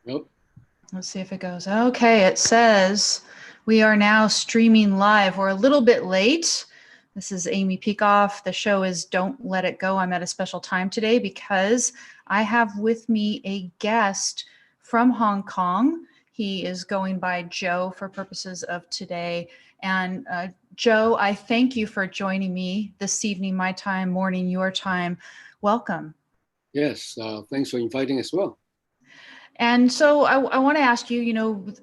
Yep. Let's see if it goes. Okay, it says we are now streaming live. We're a little bit late. This is Amy Peikoff. The show is Don't Let It Go. I'm at a special time today because I have with me a guest from Hong Kong. He is going by Joe for purposes of today. And Joe, I thank you for joining me this evening, my time, morning, your time. Welcome. Yes. Thanks for inviting as well. And so I want to ask you,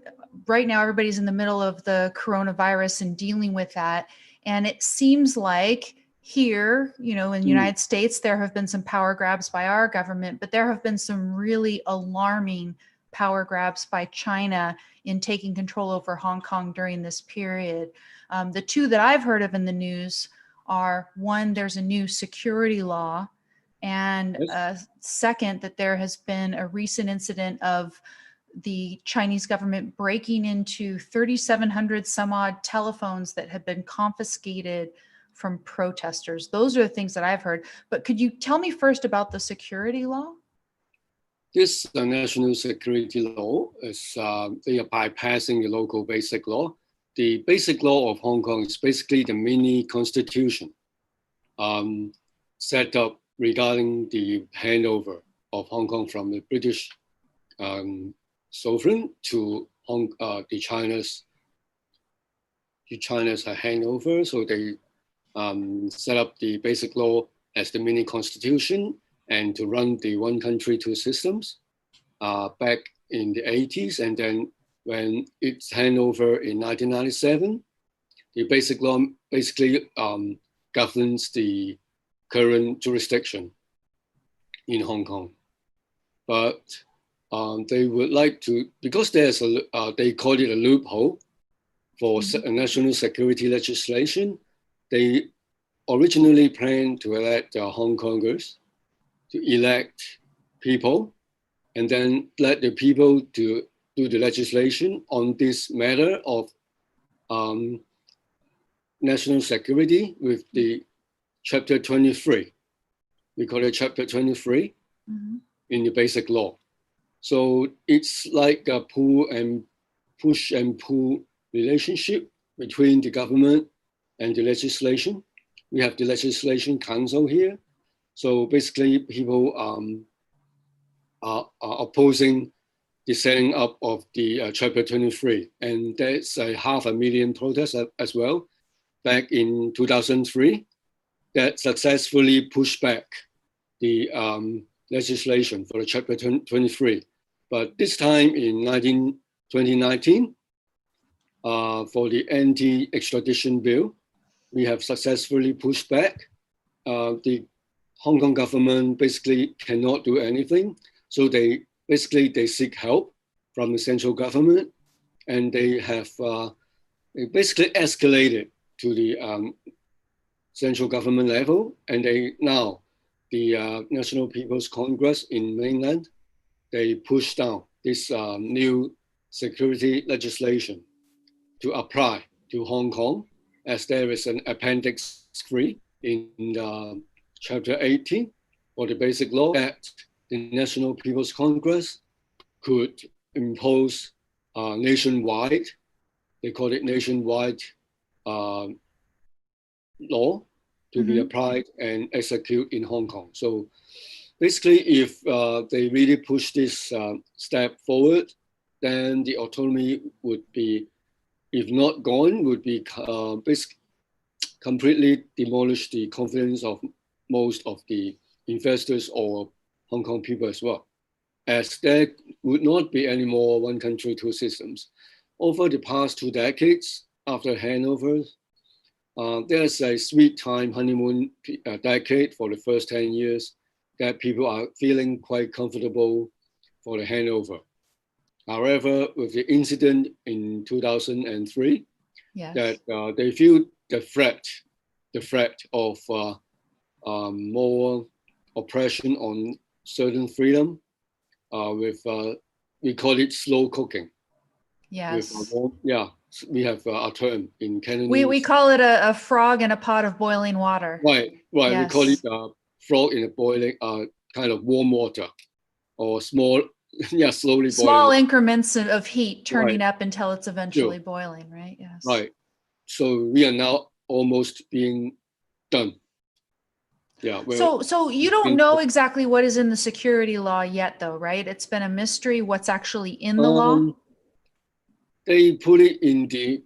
right now everybody's in the middle of the coronavirus and dealing with that. And it seems like here, in the Mm. United States, there have been some power grabs by our government, but there have been some really alarming power grabs by China in taking control over Hong Kong during this period. The two that I've heard of in the news are one, there's a new security law, and Yes. second, that there has been a recent incident of the Chinese government breaking into 3,700 some odd telephones that had been confiscated from protesters. Those are the things that I've heard. But could you tell me first about the security law? This national security law is they are bypassing the local basic law. The basic law of Hong Kong is basically the mini constitution set up regarding the handover of Hong Kong from the British sovereign to the China's handover. So they set up the basic law as the mini constitution and to run the one country, two systems back in the 80s. And then when it's handover in 1997, the basic law basically governs the current jurisdiction in Hong Kong. But they would like to, because there's they call it a loophole for national security legislation. They originally planned to elect Hong Kongers, to elect people, and then let the people to do the legislation on this matter of national security with the Chapter 23. We call it Chapter 23 in the basic law. So it's like a push and pull relationship between the government and the legislation. We have the legislation council here. So basically people are opposing the setting up of the Chapter 23. And there's a 500,000 protests as well back in 2003 that successfully pushed back the legislation for the Chapter 23. But this time in 2019, for the anti-extradition bill, we have successfully pushed back. The Hong Kong government basically cannot do anything. So they seek help from the central government, and they have they basically escalated to the central government level, and they now the National People's Congress in mainland, they pushed down this new security legislation to apply to Hong Kong, as there is an Appendix 3 in Chapter 18 for the basic law that the National People's Congress could impose nationwide, they call it nationwide law to be applied and execute in Hong Kong. So basically, if they really push this step forward, then the autonomy would be, if not gone, would be basically completely demolish the confidence of most of the investors or Hong Kong people as well, as there would not be any more one country, two systems. Over the past 2 decades after handover, there's a sweet time honeymoon decade for the first 10 years that people are feeling quite comfortable for the handover. However, with the incident in 2003, Yes. that they feel the threat of more oppression on certain freedom with, we call it slow cooking. Yes. We have a term in We Cantonese. call it a frog in a pot of boiling water. Right. Yes. We call it frog in a boiling kind of warm water, or small yeah, slowly Small boiling. increments of heat turning Right. up until it's eventually boiling, right? Yes. Right. So we are now almost being done. Yeah. Well, So you don't know exactly what is in the security law yet, though, right? It's been a mystery what's actually in the law. They put it in the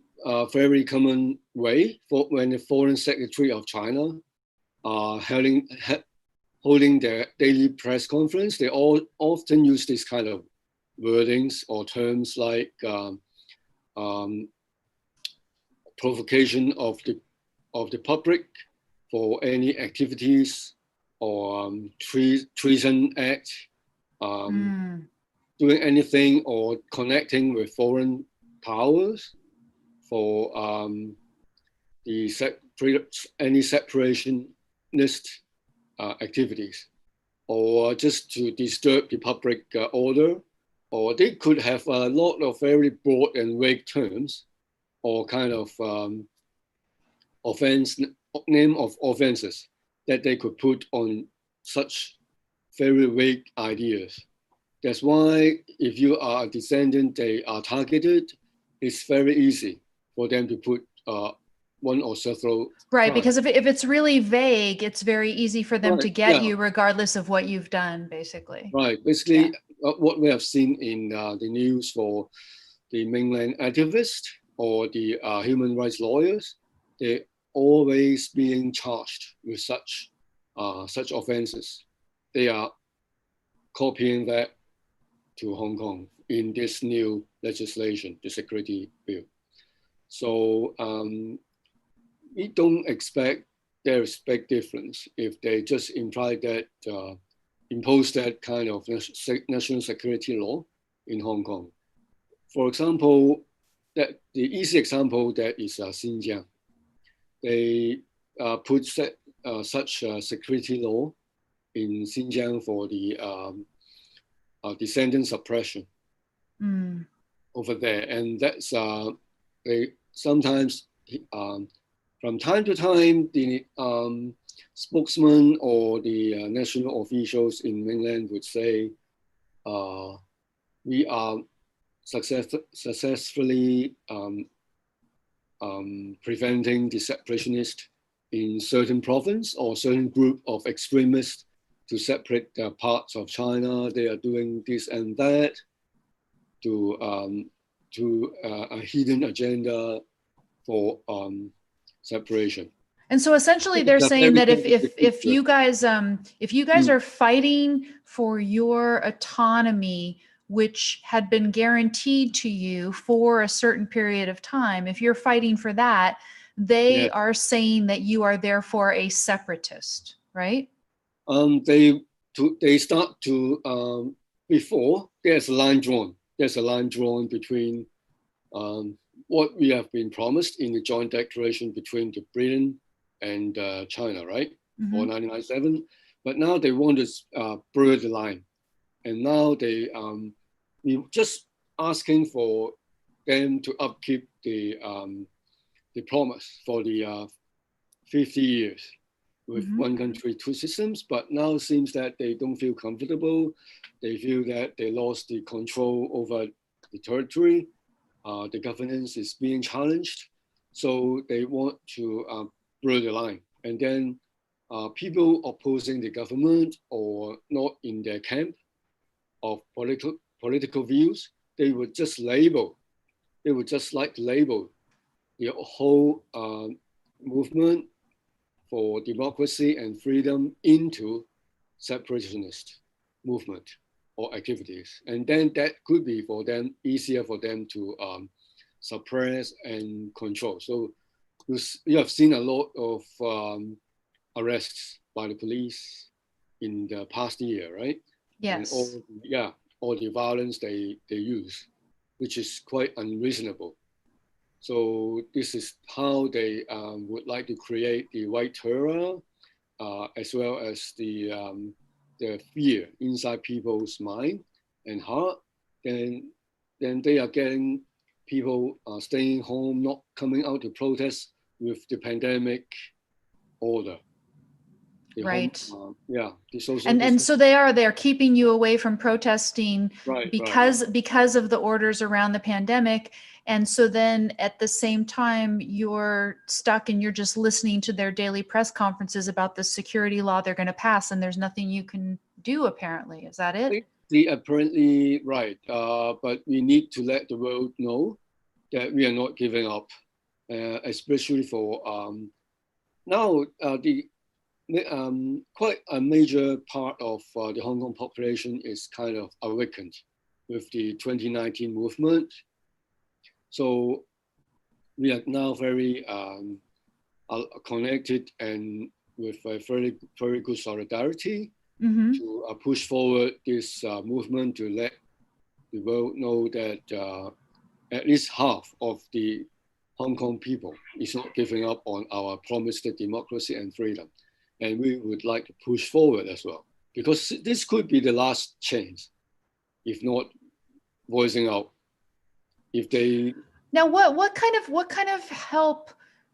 very common way for when the Foreign Secretary of China are holding their daily press conference. They all often use this kind of wordings or terms like um, provocation of the public for any activities or treason act, doing anything or connecting with foreign powers for any separationist activities, or just to disturb the public order, or they could have a lot of very broad and vague terms or kind of name of offenses that they could put on such very vague ideas. That's why if you are a descendant, they are targeted. It's very easy for them to put one or several. Right, because if it's really vague, it's very easy for them to get you regardless of what you've done, basically. Right. Basically, what we have seen in the news for the mainland activists or the human rights lawyers, they're always being charged with such offenses. They are copying that to Hong Kong in this new legislation, the security bill. So we don't expect there is big difference if they just imply that, impose that kind of national security law in Hong Kong. For example, that the easy example that is Xinjiang. They put such security law in Xinjiang for the descendant suppression over there, and that's they sometimes from time to time the spokesman or the national officials in mainland would say we are successfully preventing the separationists in certain province or certain group of extremists to separate parts of China. They are doing this and that to a hidden agenda for separation. And so essentially they're saying that if you guys are fighting for your autonomy, which had been guaranteed to you for a certain period of time, if you're fighting for that, they are saying that you are therefore a separatist, right? They start to before there's a line drawn. There's a line drawn between what we have been promised in the joint declaration between the Britain and China, right? Or 1997. But now they want to blur the line, and now we just asking for them to upkeep the promise for the 50 years with one country, two systems. But now it seems that they don't feel comfortable. They feel that they lost the control over the territory. The governance is being challenged. So they want to blur the line. And then people opposing the government or not in their camp of political views, they would just label the whole movement for democracy and freedom into separationist movement or activities. And then that could be for them easier for them to suppress and control. So you have seen a lot of arrests by the police in the past year, right? Yes. And all the violence they use, which is quite unreasonable. So this is how they would like to create the white terror, as well as the fear inside people's mind and heart. Then they are getting people staying home, not coming out to protest with the pandemic order. Right. the social And so they're keeping you away from protesting right, because of the orders around the pandemic. And so then at the same time, you're stuck and you're just listening to their daily press conferences about the security law they're going to pass, and there's nothing you can do, apparently. Is that it? Apparently right. But we need to let the world know that we are not giving up, especially for now quite a major part of the Hong Kong population is kind of awakened with the 2019 movement. So we are now very connected and with a very, very good solidarity to push forward this movement to let the world know that at least half of the Hong Kong people is not giving up on our promise to democracy and freedom. And we would like to push forward as well, because this could be the last chance, if not voicing out. If they now, what kind of help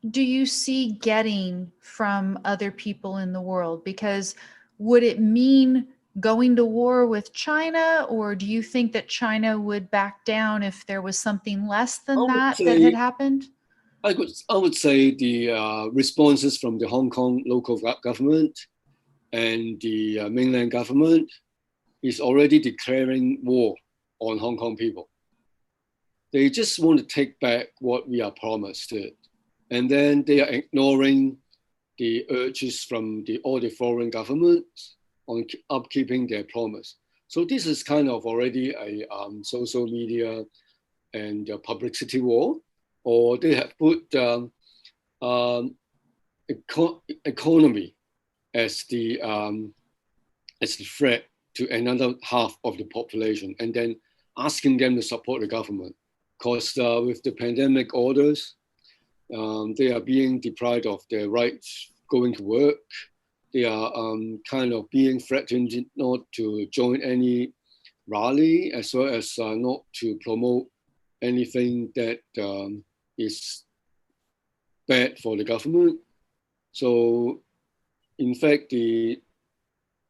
do you see getting from other people in the world? Because would it mean going to war with China, or do you think that China would back down if there was something less than that had happened? I would say the responses from the Hong Kong local government and the mainland government is already declaring war on Hong Kong people. They just want to take back what we are promised, and then they are ignoring the urges from all the foreign governments on upkeeping their promise. So this is kind of already a social media and publicity war. Or they have put economy as the threat to another half of the population, and then asking them to support the government. Because with the pandemic orders, they are being deprived of their rights going to work. They are kind of being threatened not to join any rally, as well as not to promote anything that is bad for the government. So, in fact, the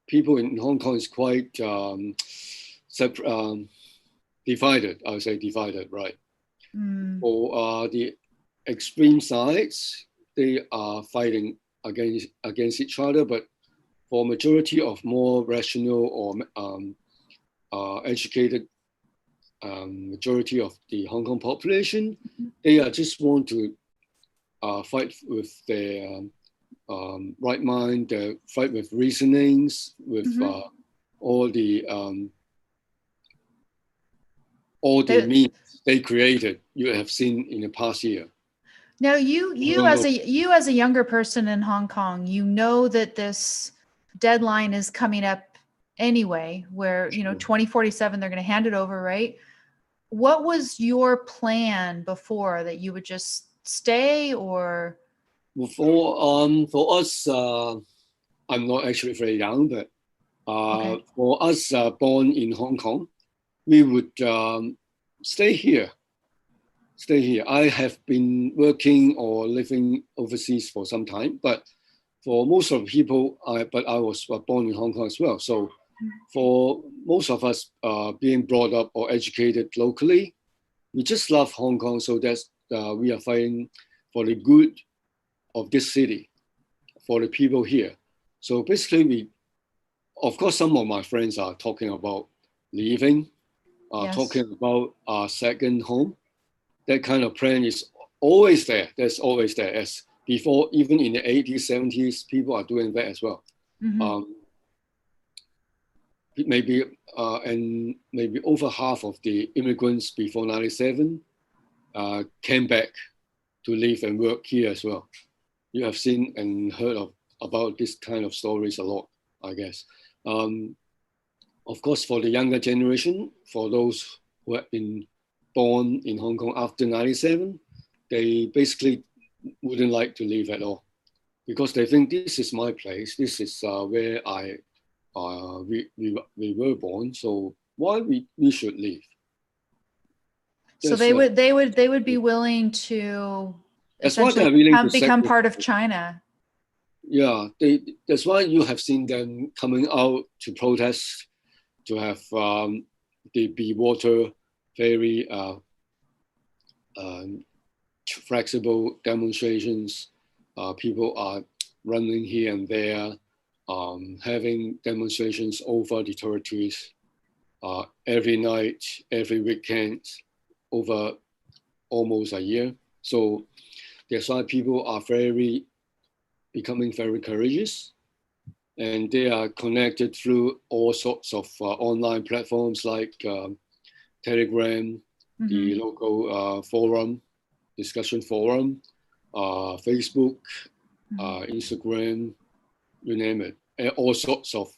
people in Hong Kong is quite divided. I would say divided, right? For the extreme sides, they are fighting against each other. But for majority of more rational or educated majority of the Hong Kong population, they just want to fight with their right mind, fight with reasonings, with all the means they created. You have seen in the past year. Now, you as a younger person in Hong Kong, you know that this deadline is coming up anyway, where 2047 they're going to hand it over, right? What was your plan before, that you would just stay, or? For us, I'm not actually very young, but for us born in Hong Kong, we would stay here. I have been working or living overseas for some time, but for most of the people, I was born in Hong Kong as well. So for most of us being brought up or educated locally, we just love Hong Kong. So that's we are fighting for the good of this city, for the people here. So basically, of course, some of my friends are talking about leaving, talking about our second home. That kind of plan is always there. That's always there. As before, even in the 80s, 70s, people are doing that as well. Maybe over half of the immigrants before 97 came back to live and work here as well. You have seen and heard about this kind of stories a lot, I guess. Of course, for the younger generation, for those who have been born in Hong Kong after 97, they basically wouldn't like to leave at all, because they think this is my place. This is where we were born. So why we should leave? So they would be willing to essentially become part of China. Yeah, that's why you have seen them coming out to protest, to have the Be Water very flexible demonstrations. People are running here and there, having demonstrations over the territories every night, every weekend, over almost a year. So that's why people are becoming very courageous, and they are connected through all sorts of online platforms like Telegram, the local forum, discussion forum, Facebook, Instagram, you name it. And all sorts of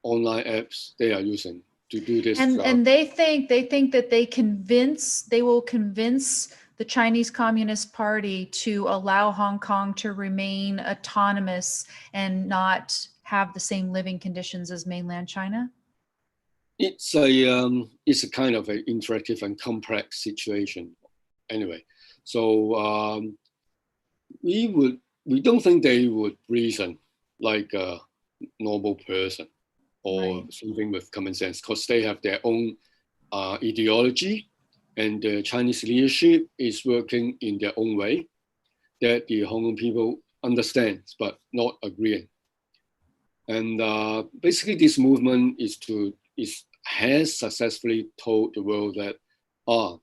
online apps they are using to do this. And they think that they will convince the Chinese Communist Party to allow Hong Kong to remain autonomous and not have the same living conditions as mainland China? It's a kind of an interactive and complex situation. Anyway, so we don't think they would reason like a normal person or something with common sense, because they have their own ideology, and the Chinese leadership is working in their own way that the Hong Kong people understand but not agreeing. And basically, this movement has successfully told the world that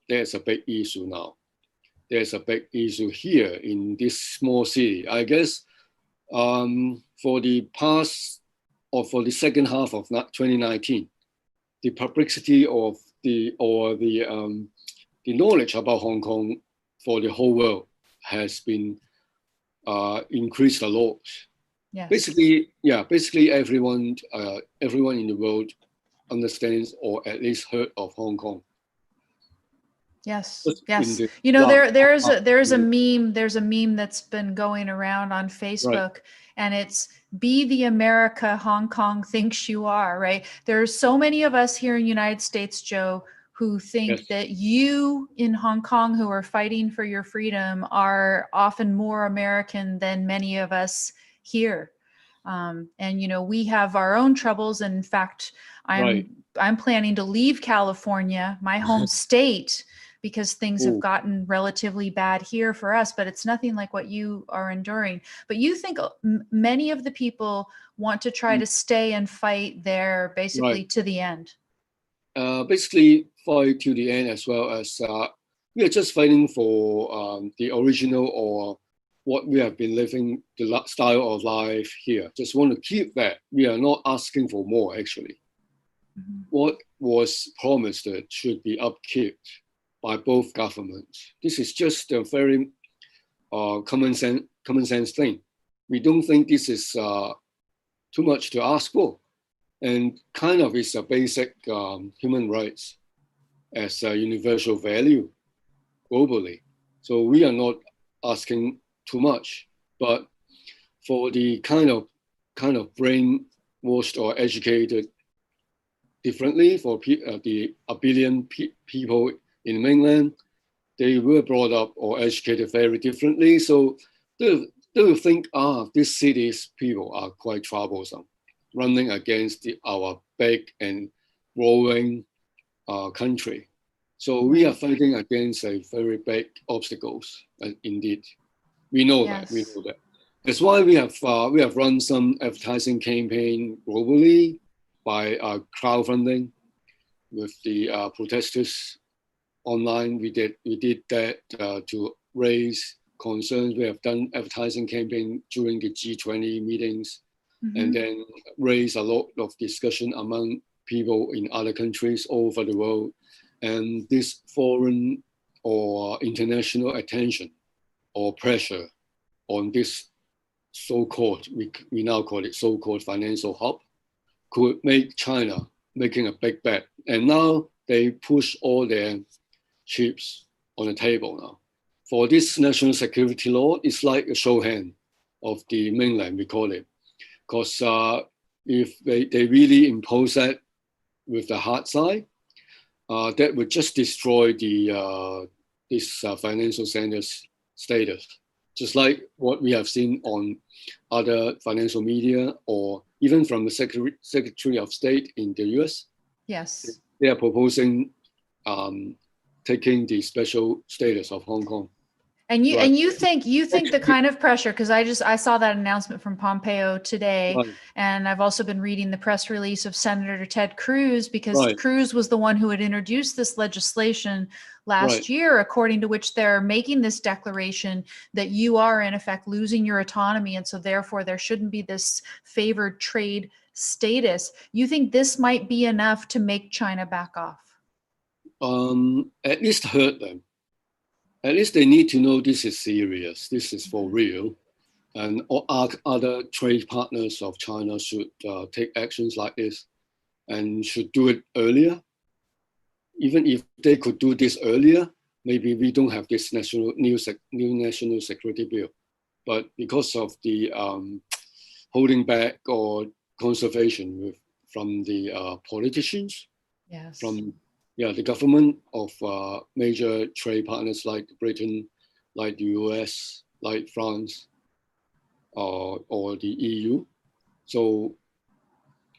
there's a big issue now. There's a big issue here in this small city. I guess for the second half of 2019, the publicity of the knowledge about Hong Kong for the whole world has been increased a lot. Yes. Basically everyone in the world understands or at least heard of Hong Kong. Yes. You know, there's a meme that's been going around on Facebook, and it's "Be the America Hong Kong thinks you are," right? There's so many of us here in the United States, Joe, who think that you in Hong Kong who are fighting for your freedom are often more American than many of us here. And you know, we have our own troubles. And in fact, I'm planning to leave California, my home state, because things have gotten relatively bad here for us, but it's nothing like what you are enduring. But you think many of the people want to try to stay and fight there basically to the end? Basically fight to the end, as well as we are just fighting for the original or what we have been living, the style of life here. Just want to keep that. We are not asking for more, actually. What was promised should be upkept by both governments. This is just a very common sense thing. We don't think this is too much to ask for, and kind of is a basic human rights as a universal value globally. So we are not asking too much, but for the kind of brainwashed or educated differently, for a billion people in mainland, they were brought up or educated very differently. So they will think, these cities people are quite troublesome, running against our big and growing country. So we are fighting against a very big obstacles, indeed. We know that. That's why we have run some advertising campaign globally by crowdfunding with the protesters online. We did that to raise concerns. We have done advertising campaign during the G20 meetings, and then raise a lot of discussion among people in other countries all over the world. And this foreign or international attention or pressure on this so-called, we now call it so-called financial hub, could make China making a big bet. And now they push all their chips on the table now. For this national security law, it's like a show hand of the mainland, we call it. Because if they really impose that with the hard side, that would just destroy this financial center's status. just like what we have seen on other financial media or even from the Secretary of State in the US. Yes. They are proposing taking the special status of Hong Kong. And you think the kind of pressure, because I saw that announcement from Pompeo today, right. And I've also been reading the press release of Senator Ted Cruz, because right. Cruz was the one who had introduced this legislation last year, according to which they're making this declaration that you are in effect losing your autonomy, and so therefore there shouldn't be this favored trade status. You think this might be enough to make China back off? At least hurt them. At least they need to know this is serious, this is for real. And other trade partners of China should take actions like this and should do it earlier. Even if they could do this earlier, maybe we don't have this new national security bill. But because of the holding back or conservation from the politicians, from the government of major trade partners like Britain, like the US, like France, or the EU, so,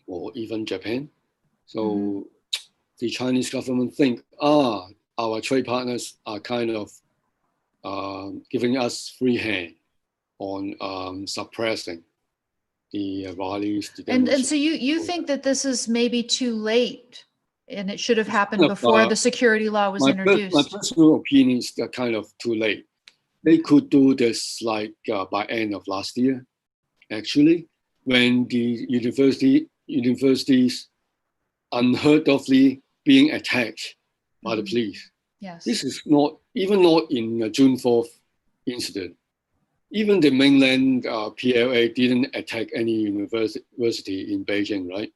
or even Japan. So the Chinese government think, our trade partners are kind of giving us free hand on suppressing the rallies. And so you think that this is maybe too late, and it should have happened before the security law was introduced? My personal opinion is that kind of too late. They could do this like by end of last year, actually, when the universities unheard ofly being attacked by the police. Yes. This is not in June 4th incident. Even the mainland PLA didn't attack any university in Beijing, right?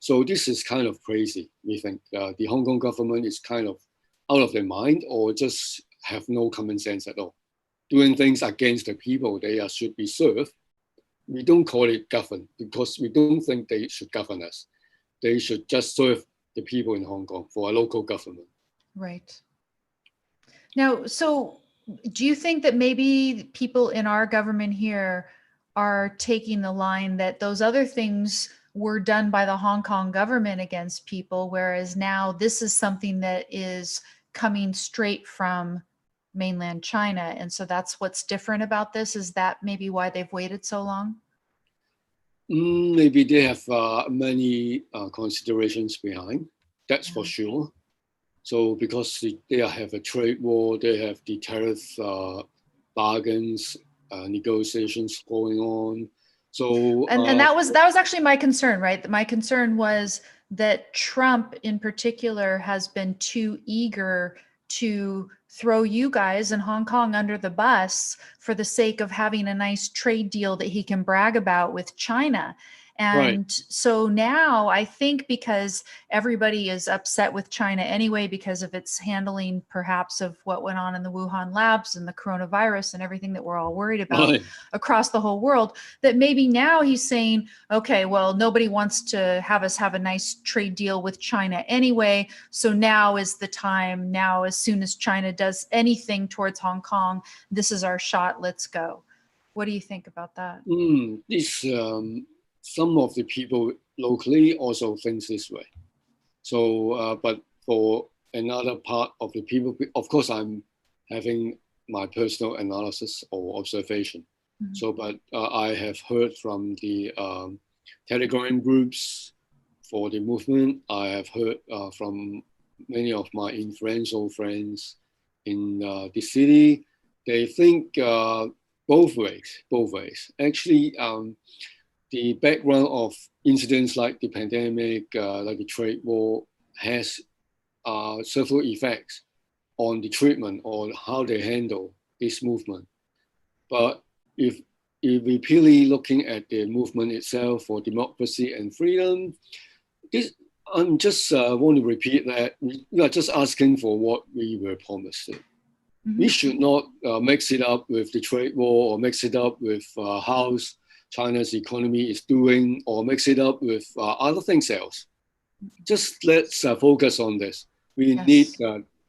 So this is kind of crazy. We think the Hong Kong government is kind of out of their mind or just have no common sense at all. Doing things against the people they should be served. We don't call it govern because we don't think they should govern us. They should just serve the people in Hong Kong for a local government. Right. Now, so do you think that maybe people in our government here are taking the line that those other things were done by the Hong Kong government against people, whereas now this is something that is coming straight from mainland China, and so that's what's different about this? Is that maybe why they've waited so long? Maybe they have many considerations behind, that's for sure. So because they have a trade war, they have the tariff bargains, negotiations going on. So and that was actually my concern, right? My concern was that Trump in particular has been too eager to throw you guys in Hong Kong under the bus for the sake of having a nice trade deal that he can brag about with China. And so now I think because everybody is upset with China anyway, because of its handling perhaps of what went on in the Wuhan labs and the coronavirus and everything that we're all worried about across the whole world, that maybe now he's saying, okay, well, nobody wants to have us have a nice trade deal with China anyway. So now is the time. Now, as soon as China does anything towards Hong Kong, this is our shot. Let's go. What do you think about that? Some of the people locally also think this way. So, but for another part of the people, of course, I'm having my personal analysis or observation. So, but I have heard from the Telegram groups for the movement. I have heard from many of my influential friends in the city. They think both ways. Actually, the background of incidents like the pandemic, like the trade war, has several effects on the treatment or how they handle this movement. But if we purely looking at the movement itself for democracy and freedom, I'm just want to repeat that we are just asking for what we were promised. We should not mix it up with the trade war or mix it up with how China's economy is doing or mix it up with other things else. Just let's focus on this. We need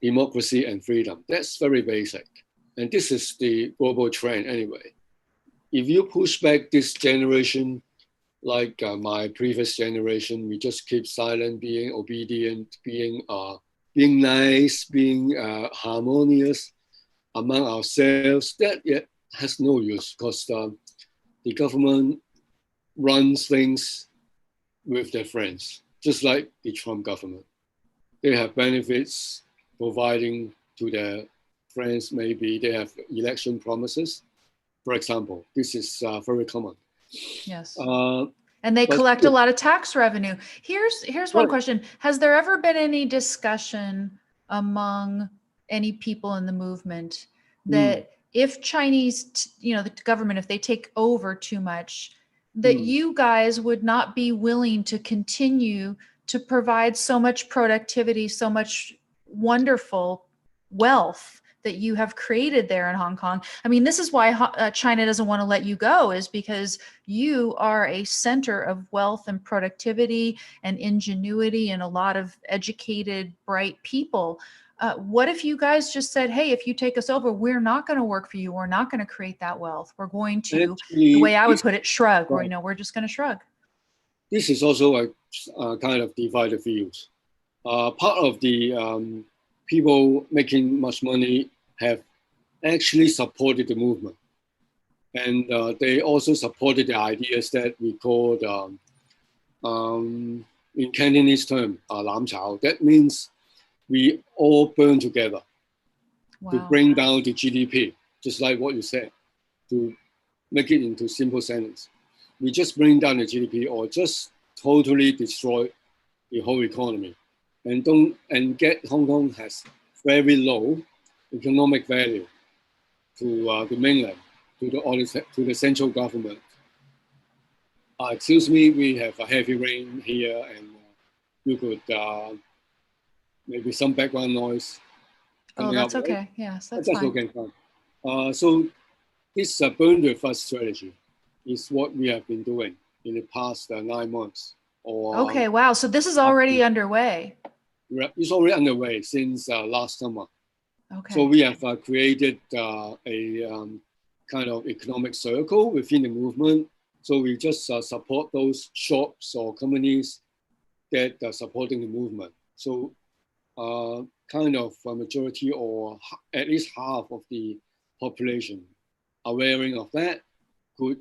democracy and freedom. That's very basic. and this is the global trend anyway. If you push back this generation, like my previous generation, we just keep silent, being obedient, being nice, being harmonious among ourselves, that has no use, because the government runs things with their friends, just like the Trump government. They have benefits providing to their friends. Maybe they have election promises. For example, this is very common. Yes. And they collect a lot of tax revenue. Here's one question. Has there ever been any discussion among any people in the movement that if Chinese, the government, if they take over too much, that you guys would not be willing to continue to provide so much productivity, so much wonderful wealth that you have created there in Hong Kong? I mean, this is why China doesn't want to let you go, is because you are a center of wealth and productivity and ingenuity and a lot of educated, bright people. What if you guys just said, hey, if you take us over, we're not going to work for you. We're not going to create that wealth. We're going to, the way I would put it, shrug. Right. We're just going to shrug. This is also a kind of divided views. Part of the people making much money have actually supported the movement. And they also supported the ideas that we called, in Cantonese term, lam chao. That means we all burn together to bring down the GDP, just like what you said, to make it into simple sentence. We just bring down the GDP or just totally destroy the whole economy, and get Hong Kong has very low economic value to the mainland, to the central government. Excuse me, we have a heavy rain here, and you could maybe some background noise. Oh, that's okay. Right? Yes, that's fine. Okay. So this burn the first strategy is what we have been doing in the past 9 months. Okay, wow. So this is already underway. It's already underway since last summer. Okay. So we have created a kind of economic circle within the movement. So we just support those shops or companies that are supporting the movement. So kind of a majority or at least half of the population are aware of that, could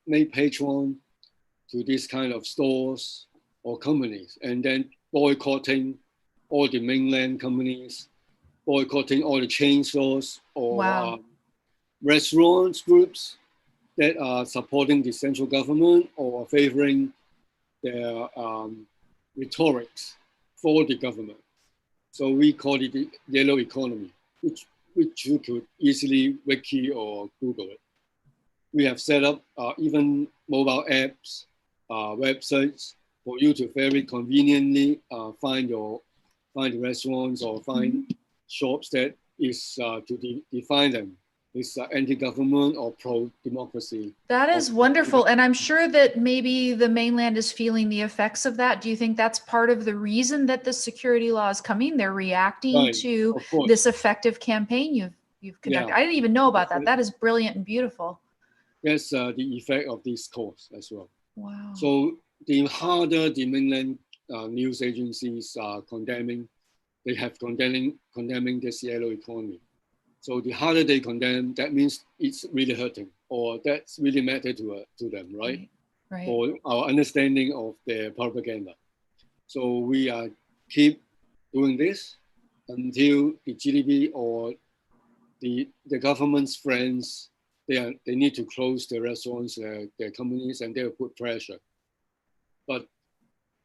make patron to these kind of stores or companies, and then boycotting all the mainland companies, boycotting all the chain stores or restaurants groups that are supporting the central government or favoring their rhetorics for the government. So we call it the yellow economy, which you could easily wiki or Google it. We have set up even mobile apps, websites for you to very conveniently find the restaurants or find shops that is to define them. It's anti-government or pro-democracy. That is wonderful. And I'm sure that maybe the mainland is feeling the effects of that. Do you think that's part of the reason that the security law is coming? They're reacting to this effective campaign you've conducted. Yeah. I didn't even know about that. That is brilliant and beautiful. That's the effect of this course as well. Wow. So the harder the mainland news agencies are condemning this yellow economy. So the harder they condemn, that means it's really hurting, or that's really matter to them, right? Right. For our understanding of their propaganda. So we keep doing this until the GDP or the government's friends, they need to close their restaurants, their companies, and they'll put pressure. But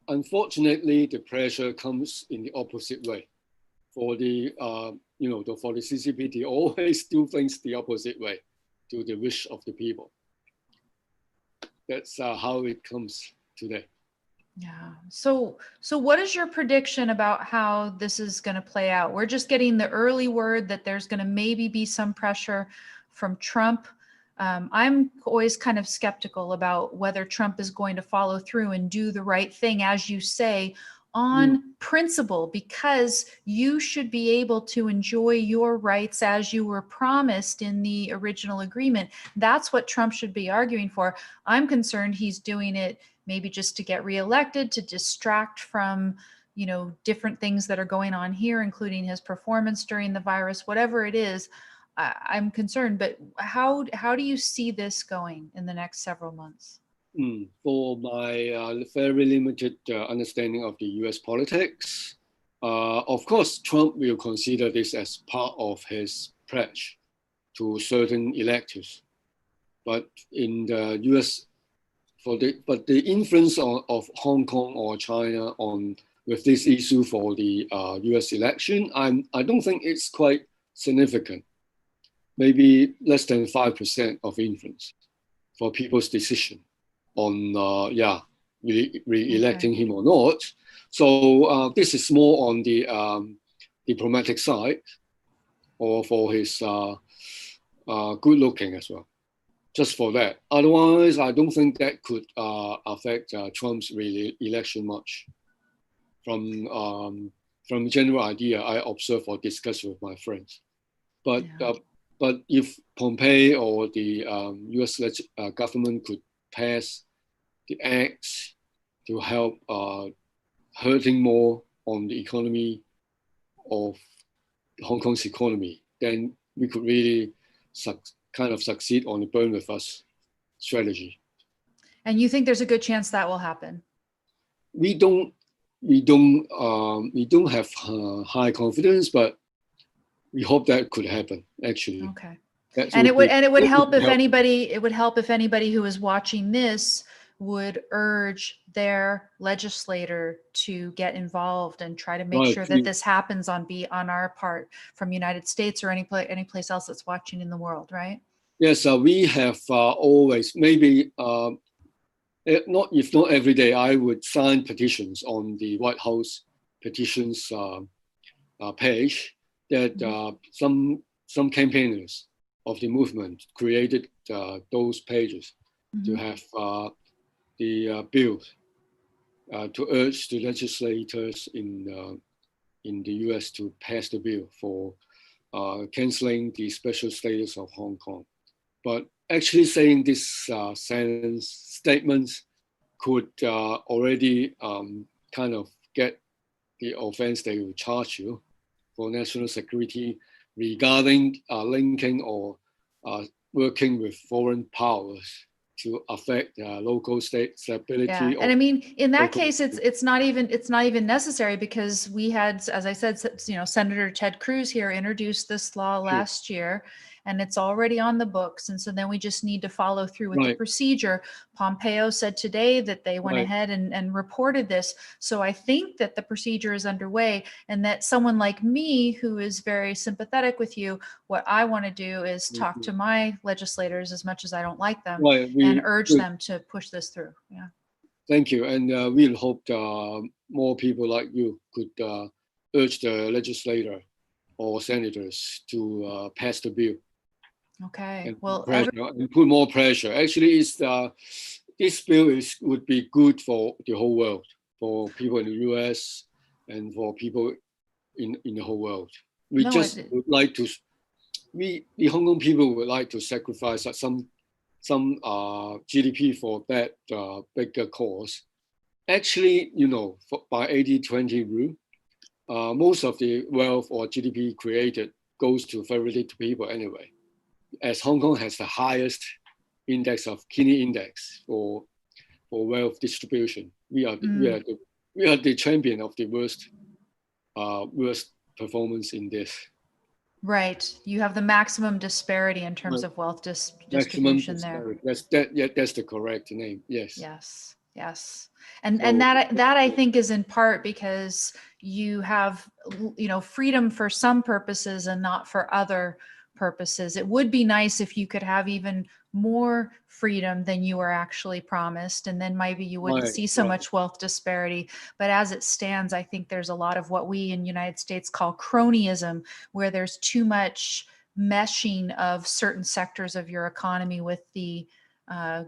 unfortunately, the pressure comes in the opposite way. For the for the CCP, they always do things the opposite way to the wish of the people. That's how it comes today. Yeah. So what is your prediction about how this is going to play out? We're just getting the early word that there's going to maybe be some pressure from Trump. I'm always kind of skeptical about whether Trump is going to follow through and do the right thing, as you say, on principle, because you should be able to enjoy your rights as you were promised in the original agreement. That's what Trump should be arguing for. I'm concerned he's doing it maybe just to get reelected, to distract from, you know, different things that are going on here, including his performance during the virus, whatever it is. I'm concerned, but how do you see this going in the next several months? For my very limited understanding of the US politics, of course, Trump will consider this as part of his pledge to certain electors. But in the US, but the influence of Hong Kong or China with this issue for the US election, I don't think it's quite significant. Maybe less than 5% of influence for people's decision on re-electing him or not. So this is more on the diplomatic side, or for his good looking as well. Just for that. Otherwise, I don't think that could affect Trump's re-election much. From general idea I observe or discuss with my friends. But if Pompeo or the US government could pass the acts to help hurting more on the economy of Hong Kong's economy, then we could really kind of succeed on the burn with us strategy. And you think there's a good chance that will happen? We don't have high confidence, but we hope that could happen actually. Okay. And it would help if anybody who is watching this would urge their legislator to get involved and try to make sure that this happens on our part, from United States or any place else that's watching in the world, right? Yes, we have always, maybe if not every day, I would sign petitions on the White House petitions page that some campaigners of the movement created those pages to have the bill to urge the legislators in the US to pass the bill for canceling the special status of Hong Kong. But actually saying this statements could already kind of get the offense they will charge you for national security regarding linking or working with foreign powers to affect local state stability. Yeah, and I mean, in that case, it's not even necessary, because we had, as I said, Senator Ted Cruz here introduced this law last year, and it's already on the books. And so then we just need to follow through with the procedure. Pompeo said today that they went ahead and reported this. So I think that the procedure is underway, and that someone like me, who is very sympathetic with you, what I want to do is talk to my legislators, as much as I don't like them, and urge them to push this through. Yeah. Thank you. And we'll hope more people like you could urge the legislator or senators to pass the bill. Okay. And put more pressure. Actually, this bill would be good for the whole world, for people in the US and for people in the whole world. The Hong Kong people would like to sacrifice some GDP for that bigger cause. Actually, by 80-20 rule, most of the wealth or GDP created goes to very little people anyway. As Hong Kong has the highest index of Gini index for wealth distribution, we are the champion of the worst performance in this. Right, you have the maximum disparity in terms of wealth distribution there. That's the correct name. Yes. Yes. And that I think is in part because you have freedom for some purposes and not for other purposes. It would be nice if you could have even more freedom than you were actually promised, and then maybe you wouldn't see so much wealth disparity. But as it stands, I think there's a lot of what we in the United States call cronyism, where there's too much meshing of certain sectors of your economy with the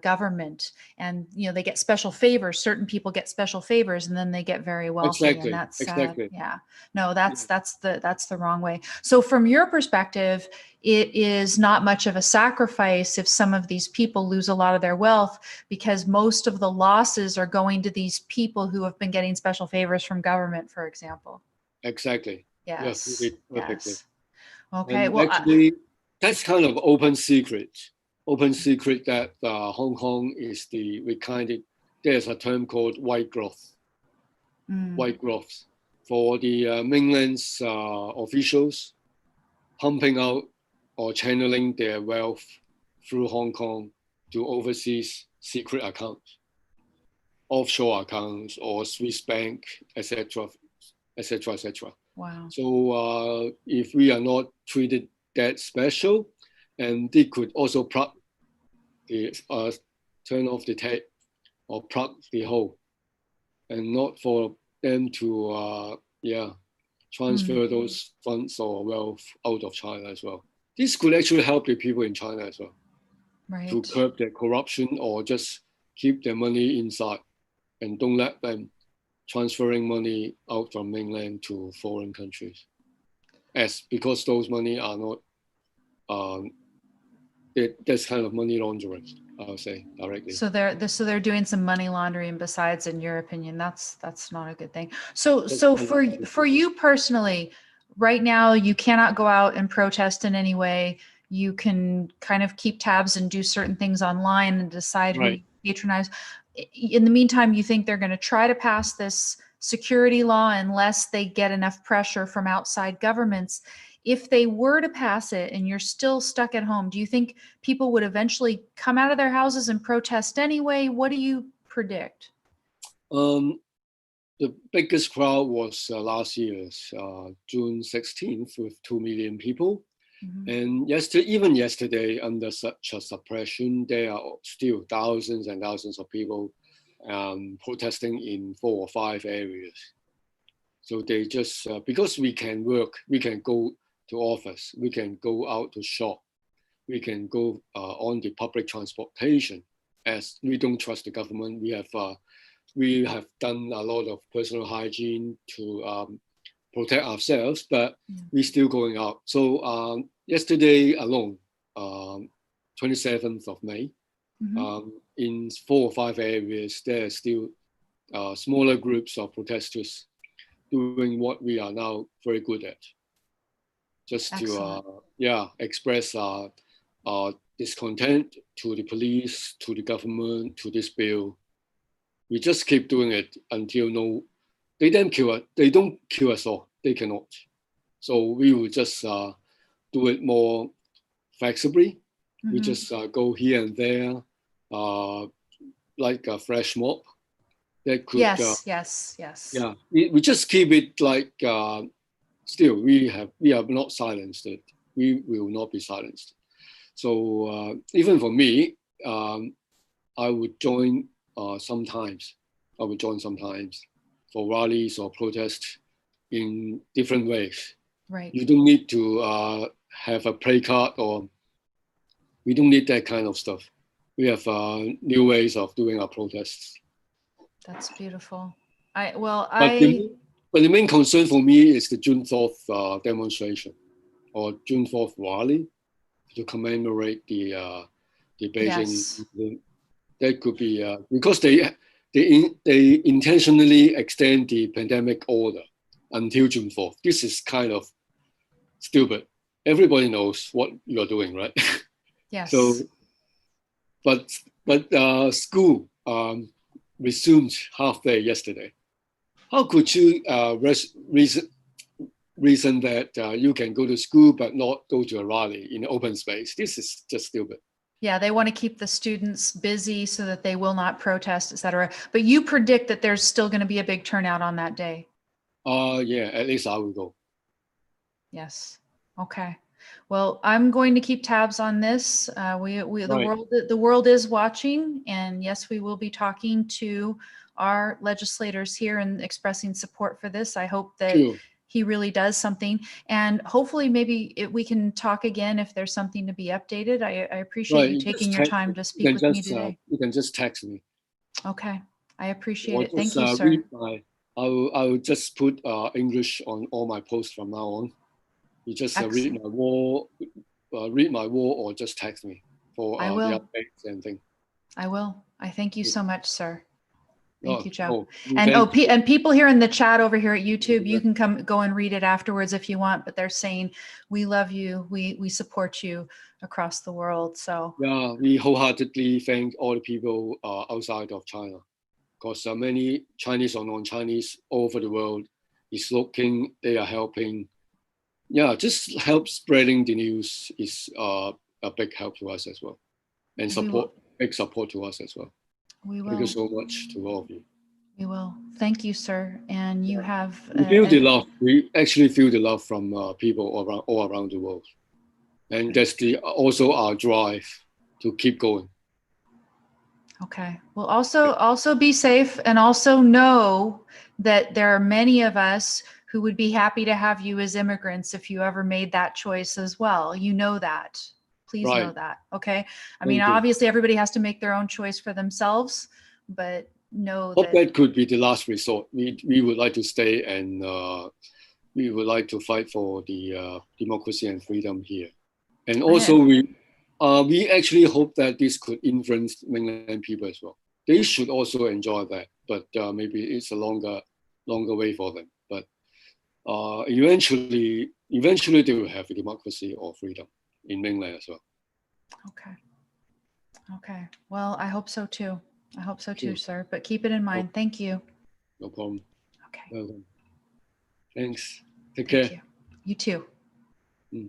government, and they get special favors. Certain people get special favors, and then they get very wealthy, and that's sad. Yeah, no, that's the wrong way. So from your perspective, it is not much of a sacrifice if some of these people lose a lot of their wealth, because most of the losses are going to these people who have been getting special favors from government, for example. Exactly. Yes. Yes. Okay. And well, actually, that's kind of open secret that Hong Kong is there's a term called white growth. White growth for the mainland's officials pumping out or channeling their wealth through Hong Kong to overseas secret accounts, offshore accounts, or Swiss bank, etc., etc., etc. Wow. So if we are not treated that special, and they could also plug the turn off the tap or plug the hole, and not for them to transfer those funds or wealth out of China as well. This could actually help the people in China as well, right, to curb their corruption or just keep their money inside and don't let them transferring money out from mainland to foreign countries, because those money are not that's kind of money laundering, I would say, directly. So they're doing some money laundering besides, in your opinion. That's not a good thing. So for you personally, right now you cannot go out and protest in any way. You can kind of keep tabs and do certain things online and decide who you patronize. In the meantime, you think they're going to try to pass this security law unless they get enough pressure from outside governments. If they were to pass it and you're still stuck at home, do you think people would eventually come out of their houses and protest anyway? What do you predict? The biggest crowd was last year's June 16th with 2 million people. And even yesterday, under such a suppression, there are still thousands and thousands of people protesting in 4 or 5 areas. So they just, because we can work, we can go to office, we can go out to shop, we can go on the public transportation, as we don't trust the government. We have done a lot of personal hygiene to protect ourselves, but we're still going out. So yesterday alone, 27th of May, in 4 or 5 areas, there are still smaller groups of protesters doing what we are now very good at, just to express discontent to the police, to the government, to this bill. We just keep doing it until they don't kill us all. They cannot. So we will just do it more flexibly. We just go here and there, like a flash mob. That could, yes. Yeah, we just keep it like. Still, we have not silenced it. We will not be silenced. So even for me, I would join sometimes. I would join sometimes for rallies or protests in different ways. Right. You don't need to have a play card, or we don't need that kind of stuff. We have new ways of doing our protests. That's beautiful. But the main concern for me is the June 4th demonstration, or June 4th rally, to commemorate the Beijing. Yes. That could be because they intentionally extend the pandemic order until June 4th. This is kind of stupid. Everybody knows what you're doing, right? Yes. So, but school resumed half day yesterday. How could you reason that you can go to school but not go to a rally in open space? This is just stupid. Yeah, they want to keep the students busy so that they will not protest, et cetera. But you predict that there's still going to be a big turnout on that day. Yeah, at least I will go. Yes. Okay. Well, I'm going to keep tabs on this. The world is watching, and yes, we will be talking to our legislators here and expressing support for this. I hope that he really does something. And hopefully maybe we can talk again if there's something to be updated. I appreciate you taking your time to speak with me today. You can just text me. Okay, I appreciate it. Thank just, you, sir. I'll just put English on all my posts from now on. You just read my wall, or just text me for the updates and things. I will. I thank you so much, sir. Thank you, Joe. And and people here in the chat over here at YouTube, you can go and read it afterwards if you want, but they're saying, we love you. We support you across the world. So yeah, we wholeheartedly thank all the people outside of China, because many Chinese or non-Chinese all over the world is looking, they are helping. Yeah, just help spreading the news is a big help to us as well. And big support to us as well. We will. Thank you so much to all of you. We will. Thank you, sir. And you have... We feel the love. We actually feel the love from people all around the world. And that's also our drive to keep going. Okay. Well, also be safe, and also know that there are many of us who would be happy to have you as immigrants if you ever made that choice as well. You know that. Please know that. Okay. I mean, obviously everybody has to make their own choice for themselves, but know that could be the last resort. We would like to stay, and we would like to fight for the democracy and freedom here. And also we actually hope that this could influence mainland people as well. They should also enjoy that, but maybe it's a longer way for them. But eventually they will have a democracy or freedom in mainland as well. Okay. Well, I hope so too. I hope so too, sir. But keep it in mind. Thank you. No problem. Okay. Welcome. Thanks. Take care. Thank you. You too.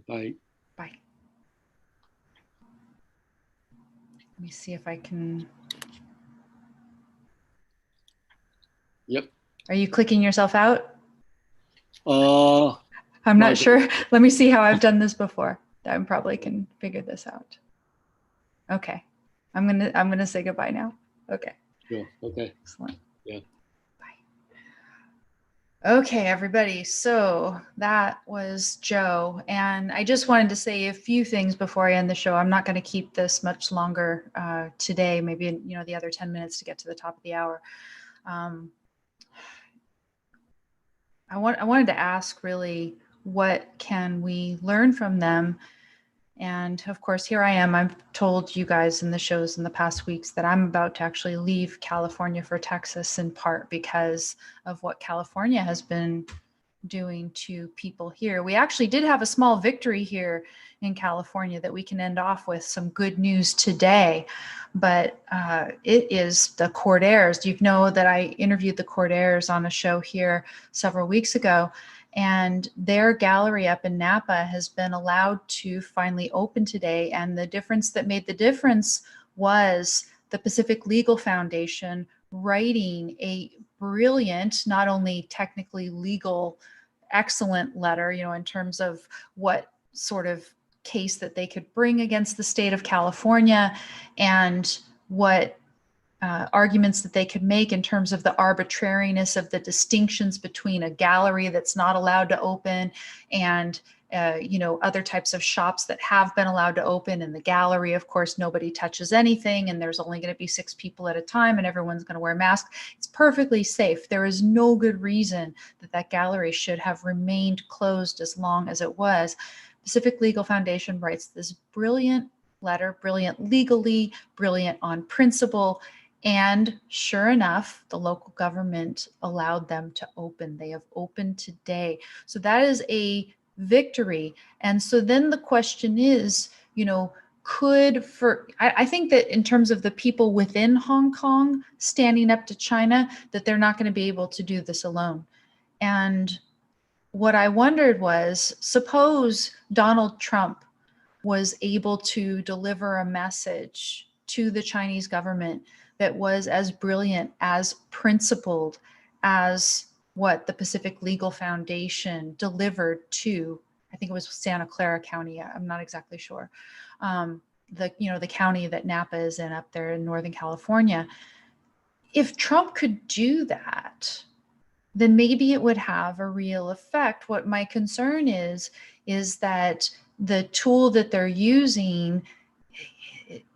Bye. Bye. Let me see if I can. Yep. Are you clicking yourself out? I'm not sure. Let me see how I've done this before. I probably can figure this out. Okay. I'm gonna say goodbye now. Okay. Sure. Okay. Excellent. Yeah. Okay, everybody. So that was Joe. And I just wanted to say a few things before I end the show. I'm not going to keep this much longer today, maybe, the other 10 minutes to get to the top of the hour. I wanted to ask really, what can we learn from them? And of course, here I am. I've told you guys in the shows in the past weeks that I'm about to actually leave California for Texas, in part because of what California has been doing to people here. We actually did have a small victory here in California that we can end off with some good news today, but it is the Cordaires. You know that I interviewed the Cordaires on a show here several weeks ago, and their gallery up in Napa has been allowed to finally open today. And the difference that made the difference was the Pacific Legal Foundation writing a brilliant, not only technically legal, excellent letter, in terms of what sort of case that they could bring against the state of California, and what arguments that they could make in terms of the arbitrariness of the distinctions between a gallery that's not allowed to open and other types of shops that have been allowed to open. In the gallery, of course, nobody touches anything, and there's only going to be 6 people at a time, and everyone's going to wear masks. It's perfectly safe. There is no good reason that gallery should have remained closed as long as it was. Pacific Legal Foundation writes this brilliant letter, brilliant legally, brilliant on principle. And sure enough, the local government allowed them to open. They have opened today. So that is a victory. And so then the question is, I think that in terms of the people within Hong Kong standing up to China, that they're not going to be able to do this alone. And what I wondered was, suppose Donald Trump was able to deliver a message to the Chinese government that was as brilliant, as principled as what the Pacific Legal Foundation delivered to, I think it was Santa Clara County. I'm not exactly sure. The county that Napa is in up there in Northern California. If Trump could do that, then maybe it would have a real effect. What my concern is that the tool that they're using,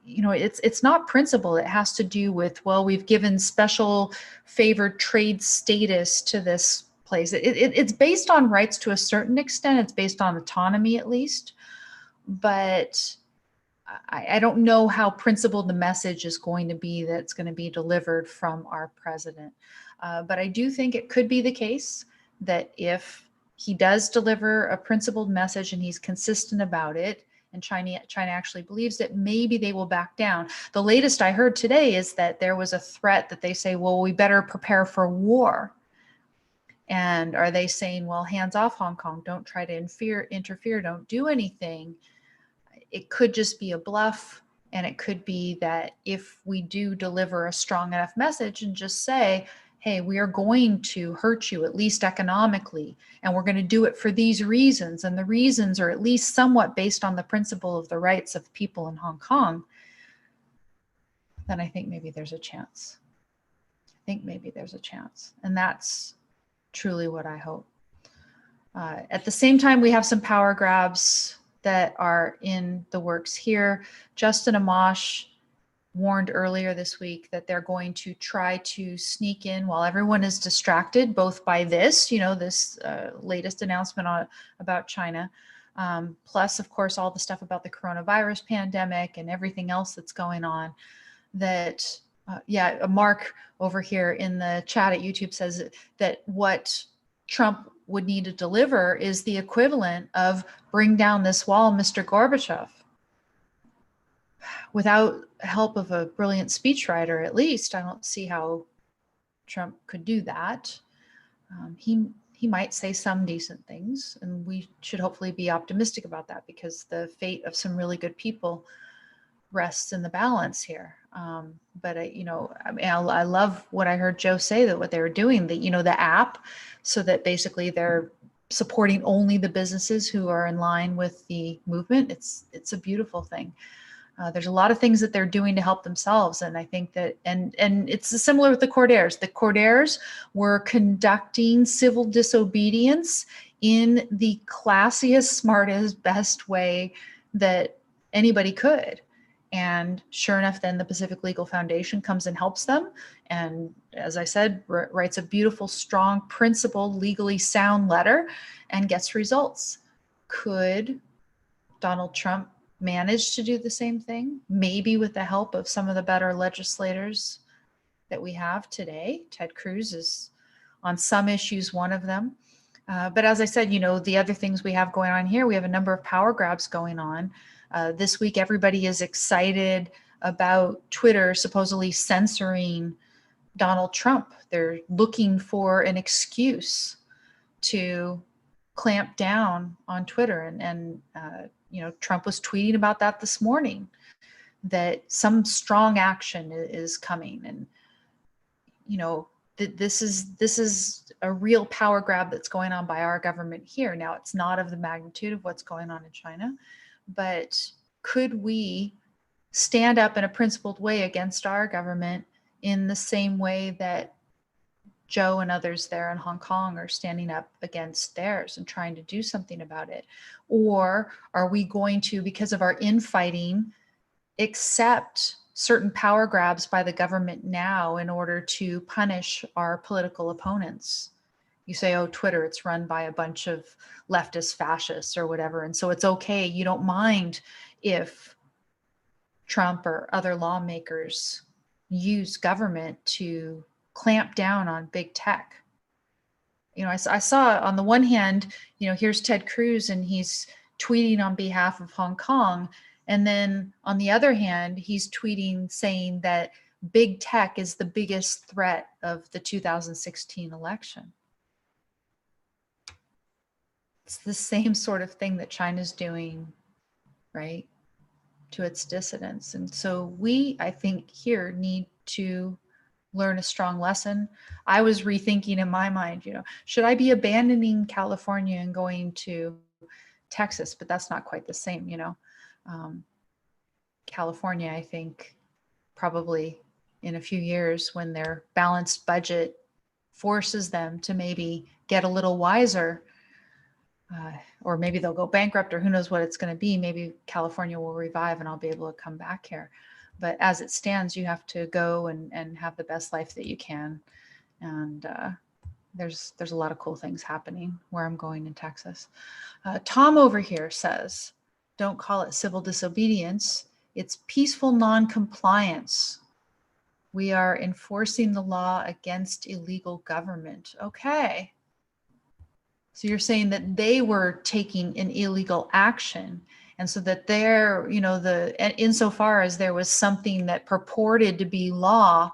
it's not principle. It has to do with, well, we've given special favored trade status to this place. It's based on rights to a certain extent. It's based on autonomy, at least. But I don't know how principled the message is going to be that's going to be delivered from our president. But I do think it could be the case that if he does deliver a principled message and he's consistent about it, and China actually believes that, maybe they will back down. The latest I heard today is that there was a threat that they say, well, we better prepare for war. And are they saying, well, hands off Hong Kong, don't try to interfere, don't do anything? It could just be a bluff. And it could be that if we do deliver a strong enough message and just say, hey, we are going to hurt you, at least economically, and we're going to do it for these reasons, and the reasons are at least somewhat based on the principle of the rights of people in Hong Kong, then I think maybe there's a chance. And that's truly what I hope. At the same time, we have some power grabs that are in the works here. Justin Amash warned earlier this week that they're going to try to sneak in while everyone is distracted, both by this, this latest announcement about China, plus, of course, all the stuff about the coronavirus pandemic and everything else that's going on. That, Mark over here in the chat at YouTube says that what Trump would need to deliver is the equivalent of bring down this wall, Mr. Gorbachev. Without help of a brilliant speechwriter, at least, I don't see how Trump could do that. He might say some decent things, and we should hopefully be optimistic about that, because the fate of some really good people rests in the balance here. But I love what I heard Joe say, that what they were doing, the app, so that basically they're supporting only the businesses who are in line with the movement. It's a beautiful thing. There's a lot of things that they're doing to help themselves. And I think that, and it's similar with the Cordairs. The Cordairs were conducting civil disobedience in the classiest, smartest, best way that anybody could. And sure enough, then the Pacific Legal Foundation comes and helps them. And as I said, writes a beautiful, strong, principled, legally sound letter and gets results. Could Donald Trump manage to do the same thing? Maybe with the help of some of the better legislators that we have today. Ted Cruz is on some issues one of them. But as I said, the other things we have going on here, we have a number of power grabs going on. This week, everybody is excited about Twitter supposedly censoring Donald Trump. They're looking for an excuse to clamp down on Twitter. And Trump was tweeting about that this morning, that some strong action is coming. And, this is a real power grab that's going on by our government here. Now, it's not of the magnitude of what's going on in China, but could we stand up in a principled way against our government in the same way that Joe and others there in Hong Kong are standing up against theirs and trying to do something about it? Or are we going to, because of our infighting, accept certain power grabs by the government now in order to punish our political opponents? You say, oh, Twitter, it's run by a bunch of leftist fascists or whatever, and so it's okay. You don't mind if Trump or other lawmakers use government to clamp down on big tech. I saw on the one hand, here's Ted Cruz and he's tweeting on behalf of Hong Kong. And then on the other hand, he's tweeting saying that big tech is the biggest threat of the 2016 election. It's the same sort of thing that China's doing, right, to its dissidents. And so we, I think, here need to learn a strong lesson. I was rethinking in my mind, should I be abandoning California and going to Texas? But that's not quite the same, California, I think, probably in a few years when their balanced budget forces them to maybe get a little wiser, or maybe they'll go bankrupt, or who knows what it's going to be. Maybe California will revive and I'll be able to come back here. But as it stands, you have to go and have the best life that you can. And there's a lot of cool things happening where I'm going in Texas. Tom over here says, don't call it civil disobedience. It's peaceful non-compliance. We are enforcing the law against illegal government. Okay. So you're saying that they were taking an illegal action, and so that they're, insofar as there was something that purported to be law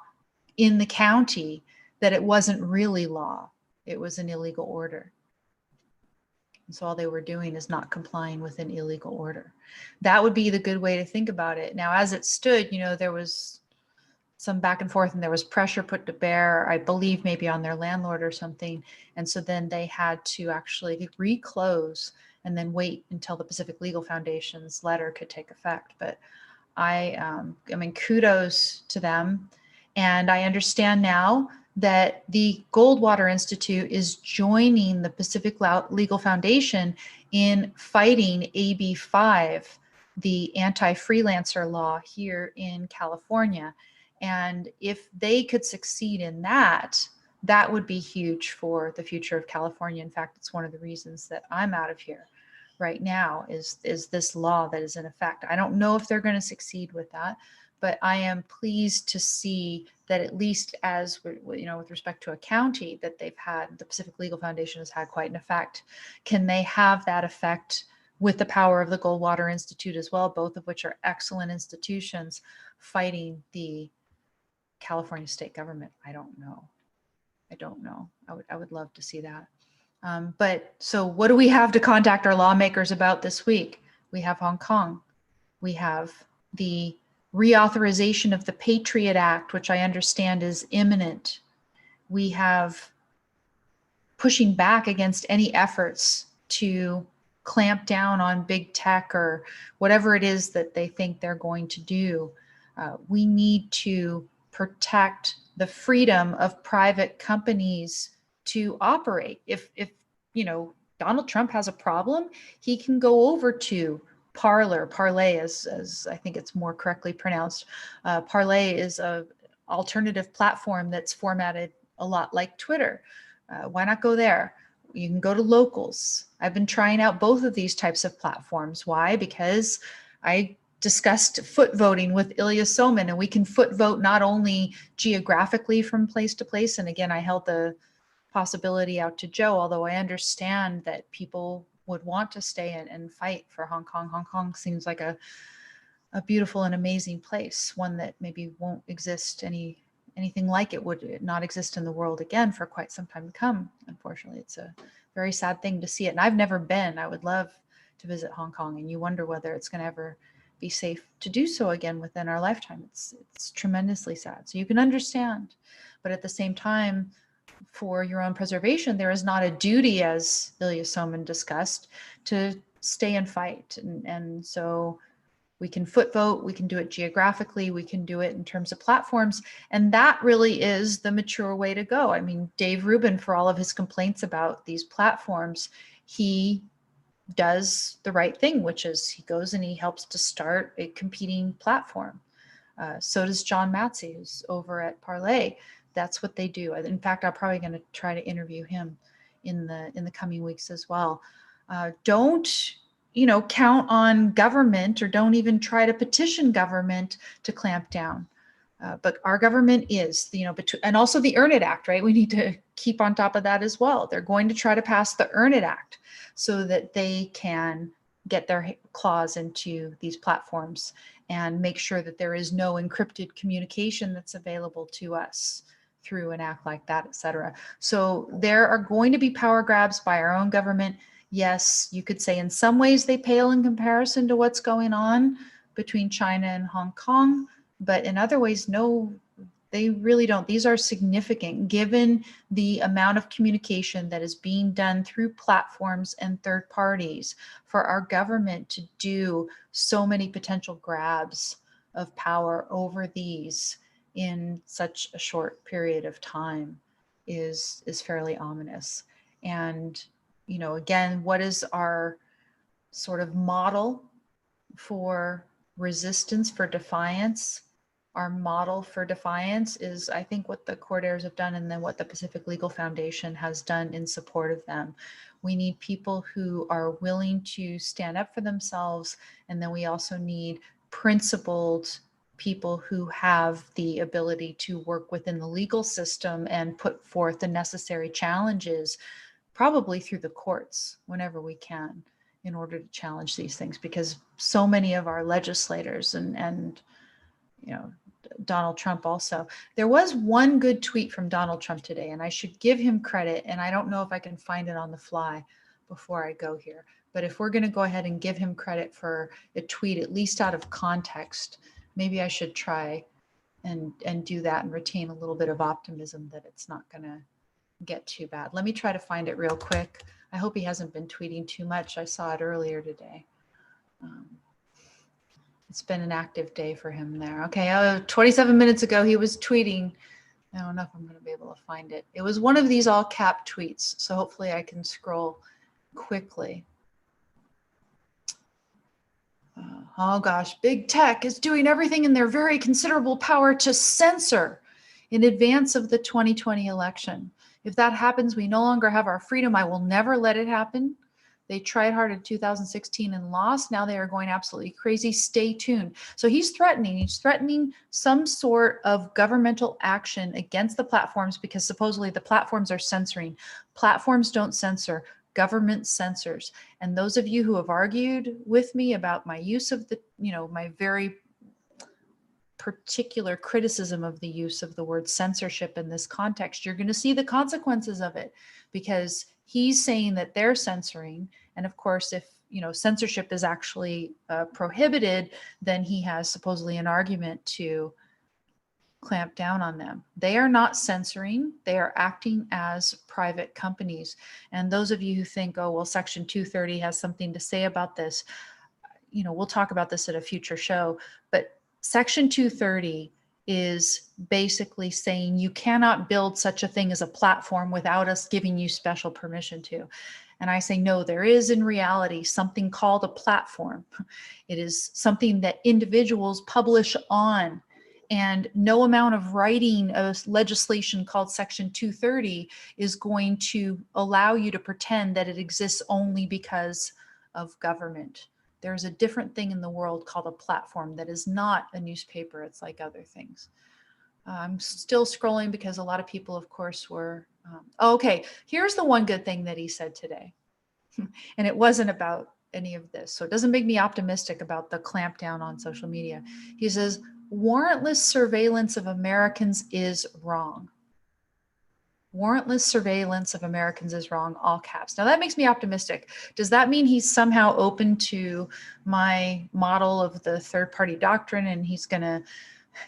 in the county, that it wasn't really law. It was an illegal order. And so all they were doing is not complying with an illegal order. That would be the good way to think about it. Now, as it stood, there was some back and forth, and there was pressure put to bear, I believe maybe on their landlord or something. And so then they had to actually reclose and then wait until the Pacific Legal Foundation's letter could take effect. But I mean, kudos to them. And I understand now that the Goldwater Institute is joining the Pacific Legal Foundation in fighting AB 5, the anti-freelancer law here in California. And if they could succeed in that, that would be huge for the future of California. In fact, it's one of the reasons that I'm out of here right now is this law that is in effect. I don't know if they're going to succeed with that, but I am pleased to see that at least as, with respect to a county that they've had, the Pacific Legal Foundation has had quite an effect. Can they have that effect with the power of the Goldwater Institute as well, both of which are excellent institutions fighting the California state government? I don't know. I would love to see that. But so what do we have to contact our lawmakers about this week? We have Hong Kong. We have the reauthorization of the Patriot Act, which I understand is imminent. We have pushing back against any efforts to clamp down on big tech or whatever it is that they think they're going to do. We need to protect the freedom of private companies to operate. If Donald Trump has a problem, he can go over to Parlay, as I think it's more correctly pronounced. Parlay is a alternative platform that's formatted a lot like Twitter. Why not go there? You can go to Locals. I've been trying out both of these types of platforms. Why? Because I discussed foot voting with Ilya Soman, and we can foot vote not only geographically from place to place. And again, I held the possibility out to Joe, although I understand that people would want to stay and fight for Hong Kong. Hong Kong seems like a beautiful and amazing place, one that maybe won't exist anything like it would not exist in the world again for quite some time to come. Unfortunately, it's a very sad thing to see it. And I've never been. I would love to visit Hong Kong, and you wonder whether it's going to ever be safe to do so again within our lifetime. It's tremendously sad. So you can understand, but at the same time, for your own preservation, there is not a duty, as Ilya Soman discussed, to stay and fight. And so we can foot vote, we can do it geographically, we can do it in terms of platforms. And that really is the mature way to go. I mean, Dave Rubin, for all of his complaints about these platforms, he does the right thing, which is he goes and he helps to start a competing platform. So does John Matsey, who's over at Parlay. That's what they do. In fact, I'm probably going to try to interview him in the coming weeks as well. Don't count on government, or don't even try to petition government to clamp down. But our government is, and also the Earn It Act, right? We need to keep on top of that as well. They're going to try to pass the Earn It Act so that they can get their claws into these platforms and make sure that there is no encrypted communication that's available to us through an act like that, et cetera. So there are going to be power grabs by our own government. Yes, you could say in some ways they pale in comparison to what's going on between China and Hong Kong, but in other ways, no, they really don't. These are significant given the amount of communication that is being done through platforms and third parties. For our government to do so many potential grabs of power over these in such a short period of time is fairly ominous. And, you know, again, what is our sort of model for resistance, for defiance? Our model for defiance is, I think, what the Court Heirs have done, and then what the Pacific Legal Foundation has done in support of them. We need people who are willing to stand up for themselves, and then we also need principled people who have the ability to work within the legal system and put forth the necessary challenges, probably through the courts whenever we can, in order to challenge these things, because so many of our legislators and you know, Donald Trump also. There was one good tweet from Donald Trump today, and I should give him credit, and I don't know if I can find it on the fly before I go here. But if we're going to go ahead and give him credit for a tweet, at least out of context, maybe I should try and do that and retain a little bit of optimism that it's not going to get too bad. Let me try to find it real quick. I hope he hasn't been tweeting too much. I saw it earlier today. It's been an active day for him there. Okay, 27 minutes ago, he was tweeting. I don't know if I'm going to be able to find it. It was one of these all cap tweets, so hopefully I can scroll quickly. Oh gosh, big tech is doing everything in their very considerable power to censor in advance of the 2020 election. If that happens, we no longer have our freedom. I will never let it happen. They tried hard in 2016 and lost. Now they are going absolutely crazy. Stay tuned. So he's threatening some sort of governmental action against the platforms, because supposedly the platforms are censoring. Platforms don't censor. Government censors. And those of you who have argued with me about my use of the, my very particular criticism of the use of the word censorship in this context, you're going to see the consequences of it, because he's saying that they're censoring. And of course, if censorship is actually prohibited, then he has supposedly an argument to clamp down on them. They are not censoring. They are acting as private companies. And those of you who think, oh, well, Section 230 has something to say about this, we'll talk about this at a future show, but Section 230 is basically saying you cannot build such a thing as a platform without us giving you special permission to. And I say, no, there is in reality something called a platform. It is something that individuals publish on. And no amount of writing of legislation called Section 230 is going to allow you to pretend that it exists only because of government. There's a different thing in the world called a platform that is not a newspaper. It's like other things. I'm still scrolling because a lot of people, of course, were, okay, here's the one good thing that he said today. And it wasn't about any of this. So it doesn't make me optimistic about the clampdown on social media. He says, warrantless surveillance of Americans is wrong. Warrantless surveillance of Americans is wrong, all caps. Now that makes me optimistic. Does that mean he's somehow open to my model of the third-party doctrine, and he's going to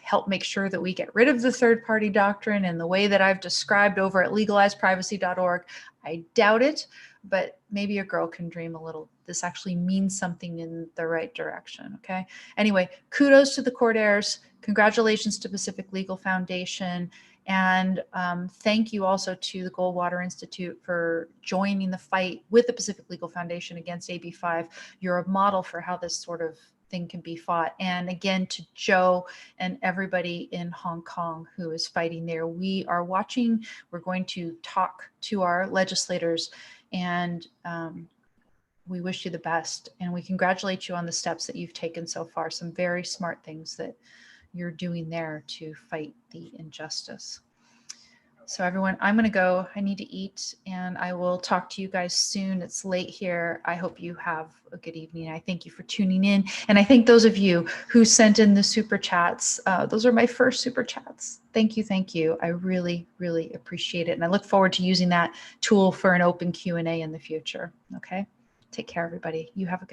help make sure that we get rid of the third-party doctrine in the way that I've described over at legalizeprivacy.org? I doubt it, but maybe a girl can dream a little. This actually means something in the right direction, okay? Anyway, kudos to the Court Heirs. Congratulations to Pacific Legal Foundation. And thank you also to the Goldwater Institute for joining the fight with the Pacific Legal Foundation against AB 5. You're a model for how this sort of thing can be fought. And again, to Joe and everybody in Hong Kong who is fighting there. We are watching. We're going to talk to our legislators, and we wish you the best. And we congratulate you on the steps that you've taken so far. Some very smart things that you're doing there to fight the injustice. So everyone, I'm going to go. I need to eat, and I will talk to you guys soon. It's late here. I hope you have a good evening. I thank you for tuning in. And I thank those of you who sent in the super chats. Those are my first super chats. Thank you. Thank you. I really, really appreciate it. And I look forward to using that tool for an open Q&A in the future. Okay. Take care, everybody. You have a good night.